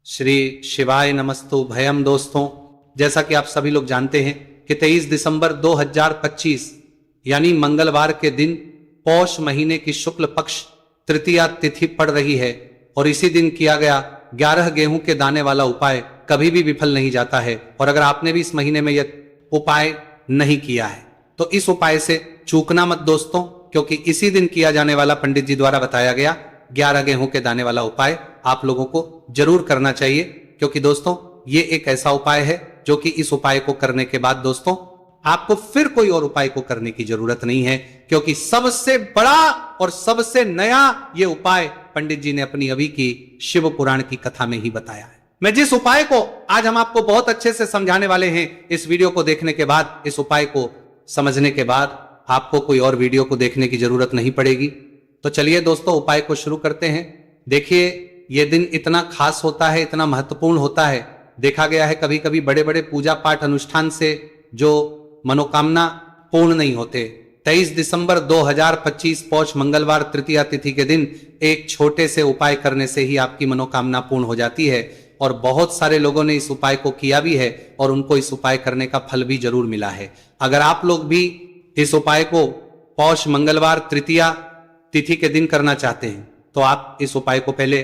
श्री शिवाय नमस्तु भयम। दोस्तों, जैसा कि आप सभी लोग जानते हैं कि 23 दिसंबर 2025 यानी मंगलवार के दिन पौष महीने की शुक्ल पक्ष तृतीया तिथि पड़ रही है और इसी दिन किया गया 11 गेहूं के दाने वाला उपाय कभी भी विफल नहीं जाता है। और अगर आपने भी इस महीने में यह उपाय नहीं किया है तो इस उपाय से चूकना मत दोस्तों, क्योंकि इसी दिन किया जाने वाला पंडित जी द्वारा बताया गया 11 गेहूं के दाने वाला उपाय आप लोगों को जरूर करना चाहिए। क्योंकि दोस्तों ये एक ऐसा उपाय है जो कि इस उपाय को करने के बाद दोस्तों आपको फिर कोई और उपाय को करने की जरूरत नहीं है, क्योंकि सबसे बड़ा और सबसे नया ये उपाय पंडित जी ने अपनी अभी की शिव पुराण की कथा में ही बताया है। मैं जिस उपाय को आज हम आपको बहुत अच्छे से समझाने वाले हैं, इस वीडियो को देखने के बाद, इस उपाय को समझने के बाद आपको कोई और वीडियो को देखने की जरूरत नहीं पड़ेगी। तो चलिए दोस्तों उपाय को शुरू करते हैं। देखिए यह दिन इतना खास होता है, इतना महत्वपूर्ण होता है। देखा गया है कभी कभी बड़े बड़े पूजा पाठ अनुष्ठान से जो मनोकामना पूर्ण नहीं होते। 23 दिसंबर 2025 पौष मंगलवार तृतीया तिथि के दिन एक छोटे से उपाय करने से ही आपकी मनोकामना पूर्ण हो जाती है। और बहुत सारे लोगों ने इस उपाय को किया भी है और उनको इस उपाय करने का फल भी जरूर मिला है। अगर आप लोग भी इस उपाय को पौष मंगलवार तृतीया तिथि के दिन करना चाहते हैं तो आप इस उपाय को पहले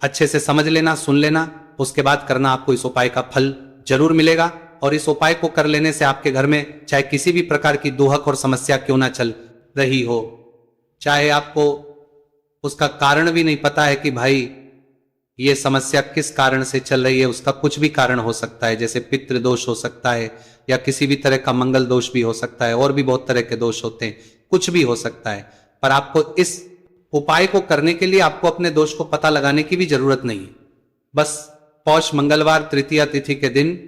अच्छे से समझ लेना, सुन लेना, उसके बाद करना। आपको इस उपाय का फल जरूर मिलेगा। और इस उपाय को कर लेने से आपके घर में चाहे किसी भी प्रकार की दुहक और समस्या क्यों ना चल रही हो, चाहे आपको उसका कारण भी नहीं पता है कि भाई ये समस्या किस कारण से चल रही है, उसका कुछ भी कारण हो सकता है, जैसे पितृ दोष हो सकता है या किसी भी तरह का मंगल दोष भी हो सकता है, और भी बहुत तरह के दोष होते हैं, कुछ भी हो सकता है। पर आपको इस उपाय को करने के लिए आपको अपने दोष को पता लगाने की भी जरूरत नहीं है। बस पौष मंगलवार तृतीया तिथि के दिन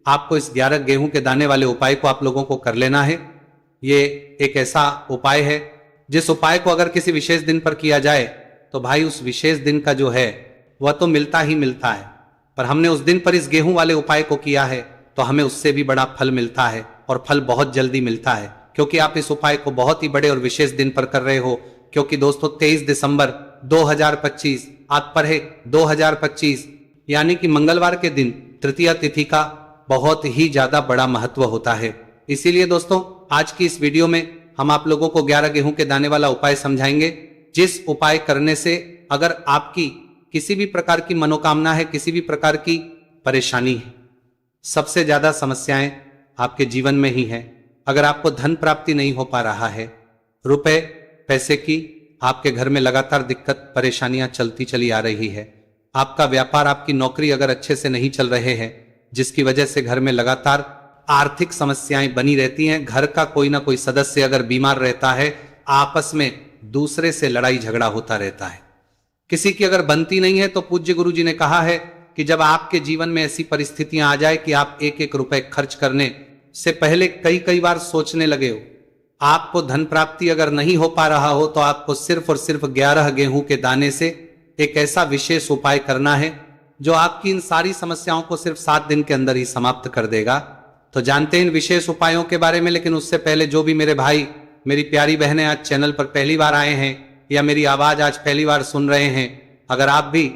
आपको इस 11 गेहूं के दाने वाले उपाय को आप लोगों को कर लेना है। ये एक ऐसा उपाय है जिस उपाय को अगर किसी विशेष दिन पर किया जाए तो भाई उस विशेष दिन का जो है वह तो मिलता ही मिलता है, पर हमने उस दिन पर इस गेहूं वाले उपाय को किया है तो हमें उससे भी बड़ा फल मिलता है, और फल बहुत जल्दी मिलता है, क्योंकि आप इस उपाय को बहुत ही बड़े और विशेष दिन पर कर रहे हो। क्योंकि दोस्तों 23 दिसंबर 2025 आज पर है 2025 यानी कि मंगलवार के दिन तृतीया तिथि का बहुत ही ज्यादा बड़ा महत्व होता है। इसीलिए दोस्तों आज की इस वीडियो में हम आप लोगों को 11 गेहूं के दाने वाला उपाय समझाएंगे, जिस उपाय करने से अगर आपकी किसी भी प्रकार की मनोकामना है, किसी भी प्रकार की परेशानी है, सबसे ज्यादा समस्याएं आपके जीवन में ही है। अगर आपको धन प्राप्ति नहीं हो पा रहा है, रुपए पैसे की आपके घर में लगातार दिक्कत परेशानियां चलती चली आ रही है, आपका व्यापार आपकी नौकरी अगर अच्छे से नहीं चल रहे हैं, जिसकी वजह से घर में लगातार आर्थिक समस्याएं बनी रहती हैं, घर का कोई ना कोई सदस्य अगर बीमार रहता है, आपस में दूसरे से लड़ाई झगड़ा होता रहता है, किसी की अगर बनती नहीं है, तो पूज्य गुरु जी ने कहा है कि जब आपके जीवन में ऐसी परिस्थितियां आ जाए कि आप एक एक रुपए खर्च करने से पहले कई कई बार सोचने लगे हो, आपको धन प्राप्ति अगर नहीं हो पा रहा हो, तो आपको सिर्फ और सिर्फ 11 गेहूं के दाने से एक ऐसा विशेष उपाय करना है जो आपकी इन सारी समस्याओं को सिर्फ 7 दिन के अंदर ही समाप्त कर देगा। तो जानते हैं इन विशेष उपायों के बारे में, लेकिन उससे पहले जो भी मेरे भाई मेरी प्यारी बहनें आज चैनल पर पहली बार आए हैं या मेरी आवाज आज पहली बार सुन रहे हैं, अगर आप भी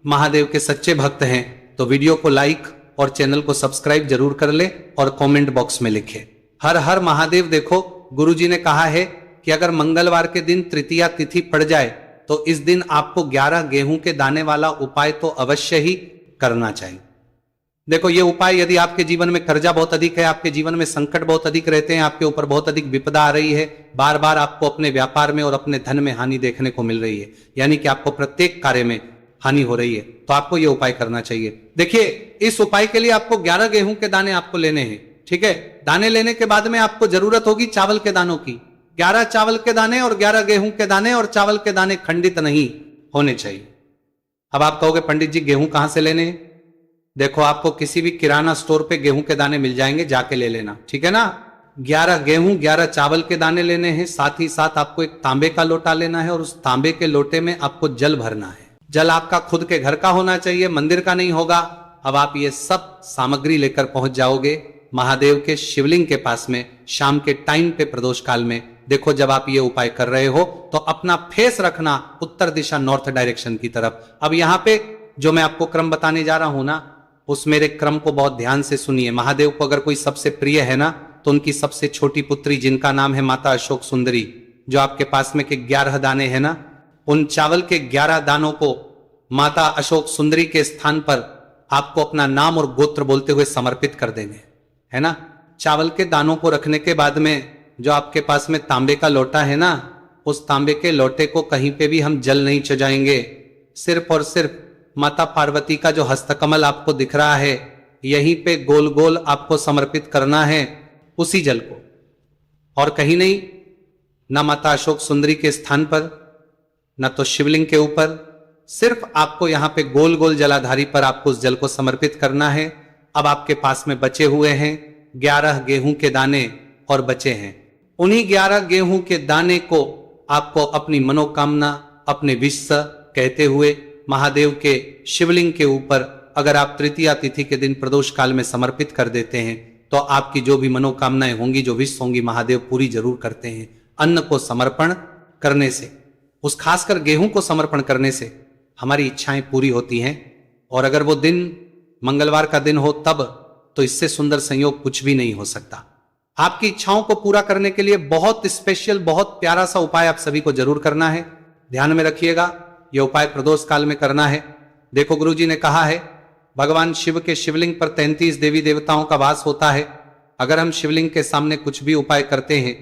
महादेव के सच्चे भक्त हैं तो वीडियो को लाइक और चैनल को सब्सक्राइब जरूर कर ले और कमेंट बॉक्स में लिखे हर हर महादेव। देखो गुरुजी ने कहा है कि अगर मंगलवार के दिन तृतीया तिथि पड़ जाए तो इस दिन आपको 11 गेहूं के दाने वाला उपाय तो अवश्य ही करना चाहिए। देखो ये उपाय यदि आपके जीवन में कर्जा बहुत अधिक है, आपके जीवन में संकट बहुत अधिक रहते हैं, आपके ऊपर बहुत अधिक विपदा आ रही है, बार बार आपको अपने व्यापार में और अपने धन में हानि देखने को मिल रही है, यानी कि आपको प्रत्येक कार्य में हानि हो रही है, तो आपको ये उपाय करना चाहिए। देखिए इस उपाय के लिए आपको 11 गेहूं के दाने आपको लेने हैं, ठीक है। दाने लेने के बाद में आपको जरूरत होगी चावल के दानों की। 11 चावल के दाने और 11 गेहूं के दाने, और चावल के दाने खंडित नहीं होने चाहिए। अब आप कहोगे पंडित जी गेहूं कहां से लेने हैं? देखो आपको किसी भी किराना स्टोर पे गेहूं के दाने मिल जाएंगे, जाके ले लेना, ठीक है ना। 11 गेहूं 11 चावल के दाने लेने हैं, साथ ही साथ आपको एक तांबे का लोटा लेना है और उस तांबे के लोटे में आपको जल भरना है। जल आपका खुद के घर का होना चाहिए, मंदिर का नहीं होगा। अब आप ये सब सामग्री लेकर पहुंच जाओगे महादेव के शिवलिंग के पास में शाम के टाइम पे प्रदोष काल में। देखो जब आप ये उपाय कर रहे हो तो अपना फेस रखना उत्तर दिशा नॉर्थ डायरेक्शन की तरफ। अब यहाँ पे जो मैं आपको क्रम बताने जा रहा हूं ना, उस मेरे क्रम को बहुत ध्यान से सुनिए। महादेव को अगर कोई सबसे प्रिय है ना, तो उनकी सबसे छोटी पुत्री जिनका नाम है माता अशोक सुंदरी, जो आपके पास में के 11 दाने हैं ना, उन चावल के 11 दानों को माता अशोक सुंदरी के स्थान पर आपको अपना नाम और गोत्र बोलते हुए समर्पित कर देंगे, है ना। चावल के दानों को रखने के बाद में जो आपके पास में तांबे का लोटा है ना, उस तांबे के लोटे को कहीं पे भी हम जल नहीं चढ़ाएंगे। सिर्फ और सिर्फ माता पार्वती का जो हस्तकमल आपको दिख रहा है, यहीं पे गोल गोल आपको समर्पित करना है उसी जल को, और कहीं नहीं। ना माता अशोक सुंदरी के स्थान पर, ना तो शिवलिंग के ऊपर, सिर्फ आपको यहां पे गोल गोल जलाधारी पर आपको उस जल को समर्पित करना है। अब आपके पास में बचे हुए हैं 11 गेहूं के दाने और बचे हैं। उन्हीं 11 गेहूं के दाने को आपको अपनी मनोकामना, अपने विश्व कहते हुए महादेव के शिवलिंग के ऊपर अगर आप तृतीया तिथि के दिन प्रदोष काल में समर्पित कर देते हैं, तो आपकी जो भी मनोकामनाएं होंगी, जो विश्व होंगी, महादेव पूरी जरूर करते हैं। अन्न को समर्पण करने से, उस खासकर गेहूं को समर्पण करने से हमारी इच्छाएं पूरी होती हैं। और अगर वो दिन मंगलवार का दिन हो तब, तो इससे सुंदर संयोग कुछ भी नहीं हो सकता। आपकी इच्छाओं को पूरा करने के लिए बहुत स्पेशल, बहुत प्यारा सा उपाय आप सभी को जरूर करना है। ध्यान में रखिएगा, यह उपाय प्रदोष काल में करना है। देखो, गुरुजी ने कहा है भगवान शिव के शिवलिंग पर 33 देवी देवताओं का वास होता है। अगर हम शिवलिंग के सामने कुछ भी उपाय करते हैं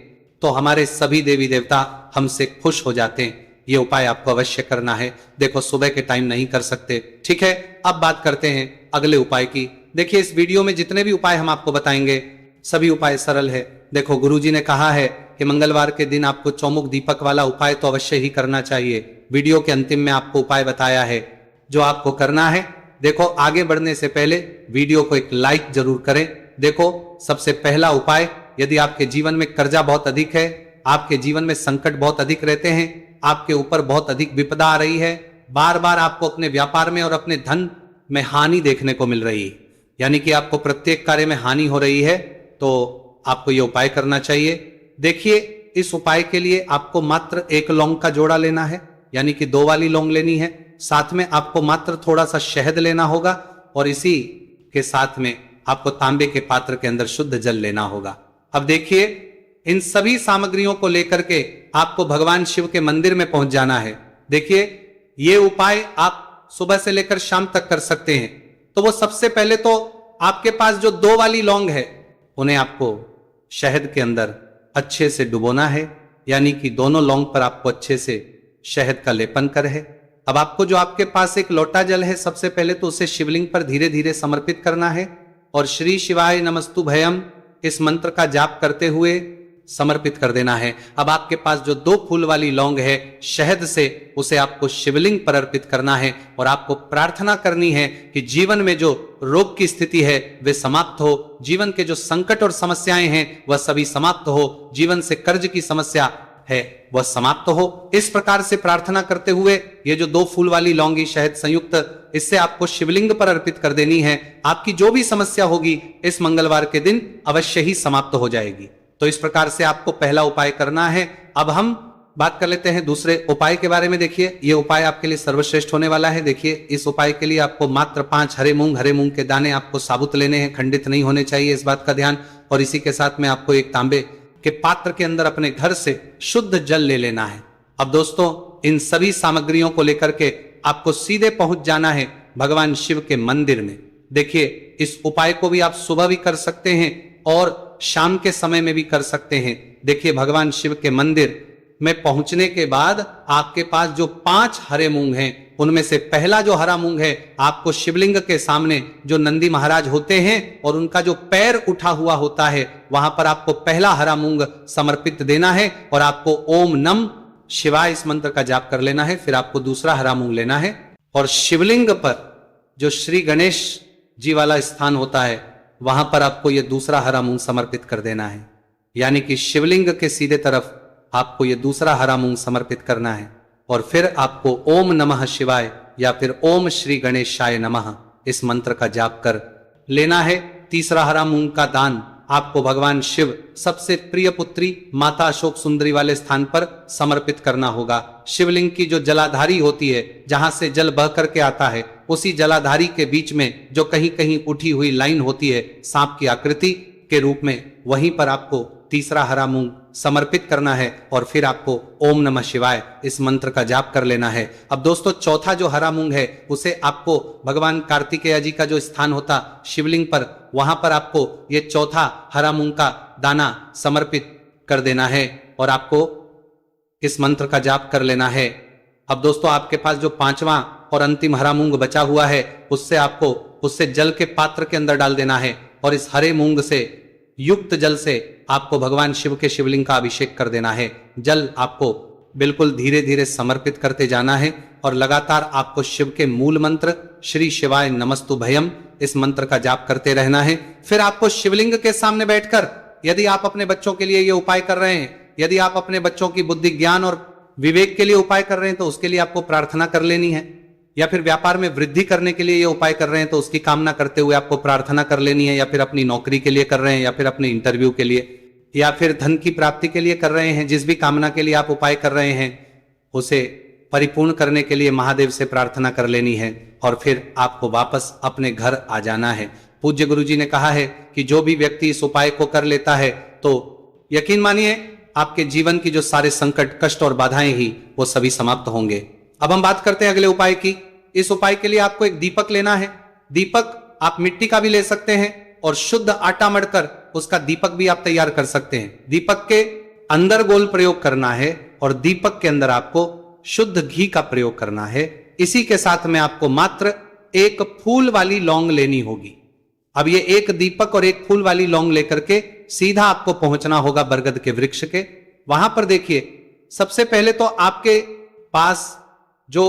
तो हमारे सभी देवी देवता हमसे खुश हो जाते हैं। ये उपाय आपको अवश्य करना है। देखो, सुबह के टाइम नहीं कर सकते, ठीक है। अब बात करते हैं अगले उपाय की। देखिए, इस वीडियो में जितने भी उपाय हम आपको बताएंगे, सभी उपाय सरल है। देखो, गुरुजी ने कहा है कि मंगलवार के दिन आपको चौमुख दीपक वाला उपाय तो अवश्य ही करना चाहिए। वीडियो के अंतिम में आपको उपाय बताया है जो आपको करना है। देखो, आगे बढ़ने से पहले वीडियो को एक लाइक जरूर करें। देखो, सबसे पहला उपाय, यदि आपके जीवन में कर्जा बहुत अधिक है, आपके जीवन में संकट बहुत अधिक रहते हैं, आपके ऊपर बहुत अधिक विपदा आ रही है, बार बार आपको अपने व्यापार में और अपने धन में हानि देखने को मिल रही है, यानी कि आपको प्रत्येक कार्य में हानि हो रही है, तो आपको यह उपाय करना चाहिए। देखिए, इस उपाय के लिए आपको मात्र 1 लौंग का जोड़ा लेना है, यानी कि 2 वाली लौंग लेनी है। साथ में आपको मात्र थोड़ा सा शहद लेना होगा, और इसी के साथ में आपको तांबे के पात्र के अंदर शुद्ध जल लेना होगा। अब देखिए, इन सभी सामग्रियों को लेकर के आपको भगवान शिव के मंदिर में पहुंच जाना है। देखिए, ये उपाय आप सुबह से लेकर शाम तक कर सकते हैं। तो वो सबसे पहले तो आपके पास जो 2 वाली लौंग है, उन्हें आपको शहद के अंदर अच्छे से डुबोना है, यानी कि दोनों लौंग पर आपको अच्छे से शहद का लेपन कर है। अब आपको जो आपके पास एक लोटा जल है, सबसे पहले तो उसे शिवलिंग पर धीरे धीरे समर्पित करना है और श्री शिवाय नमस्तु भयम इस मंत्र का जाप करते हुए समर्पित कर देना है। अब आपके पास जो 2 फूल वाली लौंग है, शहद से उसे आपको शिवलिंग पर अर्पित करना है और आपको प्रार्थना करनी है कि जीवन में जो रोग की स्थिति है वे समाप्त हो, जीवन के जो संकट और समस्याएं हैं वह सभी समाप्त हो, जीवन से कर्ज की समस्या है वह समाप्त हो। इस प्रकार से प्रार्थना करते हुए ये जो 2 फूल वाली लौंगी शहद संयुक्त, इससे आपको शिवलिंग पर अर्पित कर देनी है। आपकी जो भी समस्या होगी इस मंगलवार के दिन अवश्य ही समाप्त हो जाएगी। तो इस प्रकार से आपको पहला उपाय करना है। अब हम बात कर लेते हैं दूसरे उपाय के बारे में। देखिए, यह उपाय आपके लिए सर्वश्रेष्ठ होने वाला है। देखिए, इस उपाय के लिए आपको मात्र 5 हरे मूंग के दाने आपको साबुत लेने हैं, खंडित नहीं होने चाहिए, इस बात का ध्यान। और इसी के साथ में आपको एक तांबे के पात्र के अंदर अपने घर से शुद्ध जल ले लेना है। अब दोस्तों, इन सभी सामग्रियों को लेकर के आपको सीधे पहुंच जाना है भगवान शिव के मंदिर में। देखिए, इस उपाय को भी आप सुबह भी कर सकते हैं और शाम के समय में भी कर सकते हैं। देखिए, भगवान शिव के मंदिर में पहुंचने के बाद आपके पास जो 5 हरे मूंग हैं, उनमें से पहला जो हरा मूंग है, आपको शिवलिंग के सामने जो नंदी महाराज होते हैं और उनका जो पैर उठा हुआ होता है, वहां पर आपको पहला हरा मूंग समर्पित देना है और आपको ओम नम शिवाय इस मंत्र का जाप कर लेना है। फिर आपको दूसरा हरा मूंग लेना है और शिवलिंग पर जो श्री गणेश जी वाला स्थान होता है, वहां पर आपको यह दूसरा हरा मूंग समर्पित कर देना है, यानी कि शिवलिंग के सीधे तरफ आपको यह दूसरा हरा मूंग समर्पित करना है। और फिर आपको ओम नमः शिवाय या फिर ओम श्री गणेशाय नमः इस मंत्र का जाप कर लेना है। तीसरा हरा मूंग का दान आपको भगवान शिव सबसे प्रिय पुत्री माता अशोक सुंदरी वाले स्थान पर समर्पित करना होगा। शिवलिंग की जो जलाधारी होती है, जहां से जल बह करके आता है, उसी जलाधारी के बीच में जो कहीं कहीं उठी हुई लाइन होती है सांप की आकृति के रूप में, वहीं पर आपको तीसरा हरा मूंग समर्पित करना है और फिर आपको ओम नमः शिवाय इस मंत्र का जाप कर लेना है। अब दोस्तों चौथा जो हरा मूंग है उसे आपको भगवान कार्तिकेय जी का जो स्थान होता शिवलिंग पर, वहां पर आपको ये चौथा हरा मूंग का दाना समर्पित कर देना है और आपको इस मंत्र का जाप कर लेना है। अब दोस्तों आपके पास जो पांचवा और अंतिम हरा मूंग बचा हुआ है उससे जल के पात्र के अंदर डाल देना है और इस हरे मूंग से युक्त जल से आपको भगवान शिव के शिवलिंग का अभिषेक कर देना है। जल आपको बिल्कुल धीरे धीरे समर्पित करते जाना है और लगातार आपको शिव के मूल मंत्र श्री शिवाय नमस्तु भयम इस मंत्र का जाप करते रहना है। फिर आपको शिवलिंग के सामने बैठकर, यदि आप अपने बच्चों के लिए ये उपाय कर रहे हैं, यदि आप अपने बच्चों की बुद्धि ज्ञान और विवेक के लिए उपाय कर रहे हैं तो उसके लिए आपको प्रार्थना कर लेनी है, या फिर व्यापार में वृद्धि करने के लिए ये उपाय कर रहे हैं तो उसकी कामना करते हुए आपको प्रार्थना कर लेनी है, या फिर अपनी नौकरी के लिए कर रहे हैं, या फिर अपने इंटरव्यू के लिए, या फिर धन की प्राप्ति के लिए कर रहे हैं, जिस भी कामना के लिए आप उपाय कर रहे हैं उसे परिपूर्ण करने के लिए महादेव से प्रार्थना कर लेनी है और फिर आपको वापस अपने घर आ जाना है। पूज्य गुरु जी ने कहा है कि जो भी व्यक्ति इस उपाय को कर लेता है तो यकीन मानिए आपके जीवन की जो सारे संकट, कष्ट और बाधाएं ही वो सभी समाप्त होंगे। अब हम बात करते हैं अगले उपाय की। इस उपाय के लिए आपको एक दीपक लेना है। दीपक आप मिट्टी का भी ले सकते हैं और शुद्ध आटा मढ़कर उसका दीपक भी आप तैयार कर सकते हैं। दीपक के अंदर गोल प्रयोग करना है और दीपक के अंदर आपको शुद्ध घी का प्रयोग करना है। इसी के साथ में आपको मात्र एक फूल वाली लौंग लेनी होगी। अब ये एक दीपक और एक फूल वाली लौंग लेकर के सीधा आपको पहुंचना होगा बरगद के वृक्ष के। वहां पर देखिए, सबसे पहले तो आपके पास जो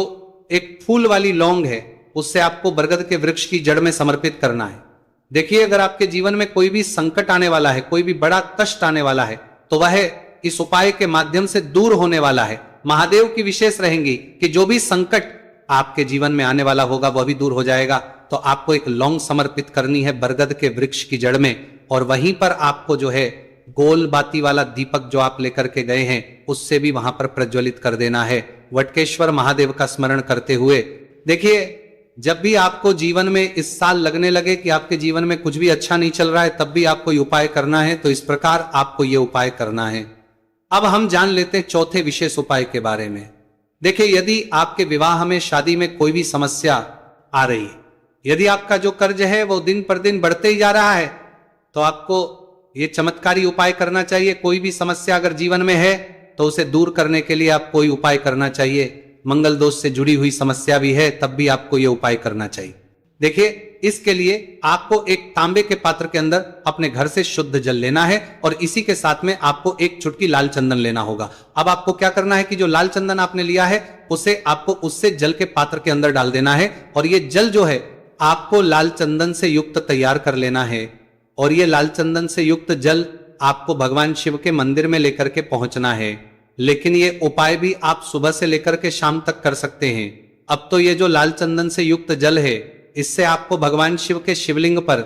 एक फूल वाली लौंग है उससे आपको बरगद के वृक्ष की जड़ में समर्पित करना है। देखिए, अगर आपके जीवन में कोई भी संकट आने वाला है, कोई भी बड़ा कष्ट आने वाला है, तो वह इस उपाय के माध्यम से दूर होने वाला है। महादेव की विशेष रहेंगी कि जो भी संकट आपके जीवन में आने वाला होगा वह भी दूर हो जाएगा। तो आपको एक लौंग समर्पित करनी है बरगद के वृक्ष की जड़ में, और वहीं पर आपको जो है गोल बाती वाला दीपक जो आप लेकर के गए हैं उससे भी वहां पर प्रज्वलित कर देना है, वटकेश्वर महादेव का स्मरण करते हुए। देखिए, जब भी आपको जीवन में इस साल लगने लगे कि आपके जीवन में कुछ भी अच्छा नहीं चल रहा है, तब भी आपको ये उपाय करना है। तो इस प्रकार आपको ये उपाय करना है। अब हम जान लेते हैं चौथे विशेष उपाय के बारे में। देखिए, यदि आपके विवाह में, शादी में कोई भी समस्या आ रही है, यदि आपका जो कर्ज है वो दिन पर दिन बढ़ते ही जा रहा है, तो आपको ये चमत्कारी उपाय करना चाहिए। कोई भी समस्या अगर जीवन में है तो उसे दूर करने के लिए आप कोई उपाय करना चाहिए। मंगल दोष से जुड़ी हुई समस्या भी है तब भी आपको ये उपाय करना चाहिए। देखिए, इसके लिए आपको एक तांबे के पात्र के अंदर अपने घर से शुद्ध जल लेना है और इसी के साथ में आपको एक चुटकी लाल चंदन लेना होगा। अब आपको क्या करना है कि जो लाल चंदन आपने लिया है उसे आपको उससे जल के पात्र के अंदर डाल देना है और ये जल जो है आपको लाल चंदन से युक्त तैयार कर लेना है और ये लाल चंदन से युक्त जल आपको भगवान शिव के मंदिर में लेकर के पहुंचना है। लेकिन ये उपाय भी आप सुबह से लेकर के शाम तक कर सकते हैं। अब तो ये जो लाल चंदन से युक्त जल है इससे आपको भगवान शिव के शिवलिंग पर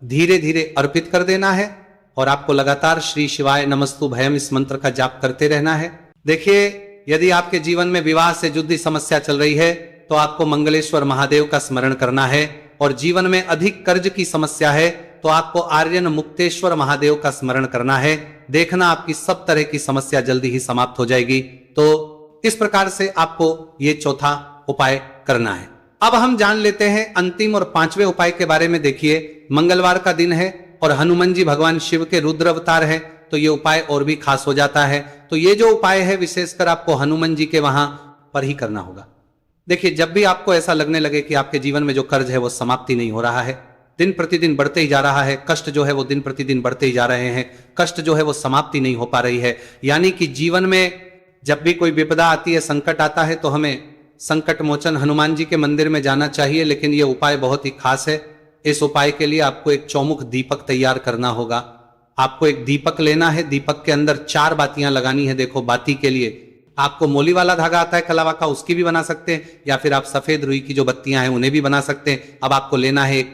धीरे धीरे अर्पित कर देना है और आपको लगातार श्री शिवाय नमस्तु भयम इस मंत्र का जाप करते रहना है। देखिए, यदि आपके जीवन में विवाह से जुड़ी समस्या चल रही है तो आपको मंगलेश्वर महादेव का स्मरण करना है, और जीवन में अधिक कर्ज की समस्या है तो आपको आर्यन मुक्तेश्वर महादेव का स्मरण करना है। देखना आपकी सब तरह की समस्या जल्दी ही समाप्त हो जाएगी। तो इस प्रकार से आपको ये चौथा उपाय करना है। अब हम जान लेते हैं अंतिम और पांचवें उपाय के बारे में। देखिए, मंगलवार का दिन है और हनुमान जी भगवान शिव के रुद्र अवतार है, तो ये उपाय और भी खास हो जाता है। तो ये जो उपाय है विशेषकर आपको हनुमान जी के वहां पर ही करना होगा। देखिए, जब भी आपको ऐसा लगने लगे कि आपके जीवन में जो कर्ज है वो समाप्ति नहीं हो रहा है, दिन प्रतिदिन बढ़ते ही जा रहा है, कष्ट जो है वो दिन प्रतिदिन बढ़ते ही जा रहे हैं, कष्ट जो है वो समाप्ति नहीं हो पा रही है, यानी कि जीवन में जब भी कोई विपदा आती है, संकट आता है, तो हमें संकट मोचन हनुमान जी के मंदिर में जाना चाहिए। लेकिन ये उपाय बहुत ही खास है। इस उपाय के लिए आपको एक चौमुख दीपक तैयार करना होगा। आपको एक दीपक लेना है, दीपक के अंदर 4 बातियां लगानी है। देखो, बाती के लिए आपको मोली वाला धागा आता है कलावा का, उसकी भी बना सकते हैं, या फिर आप सफेद रुई की जो बत्तियां हैं उन्हें भी बना सकते हैं। अब आपको लेना है एक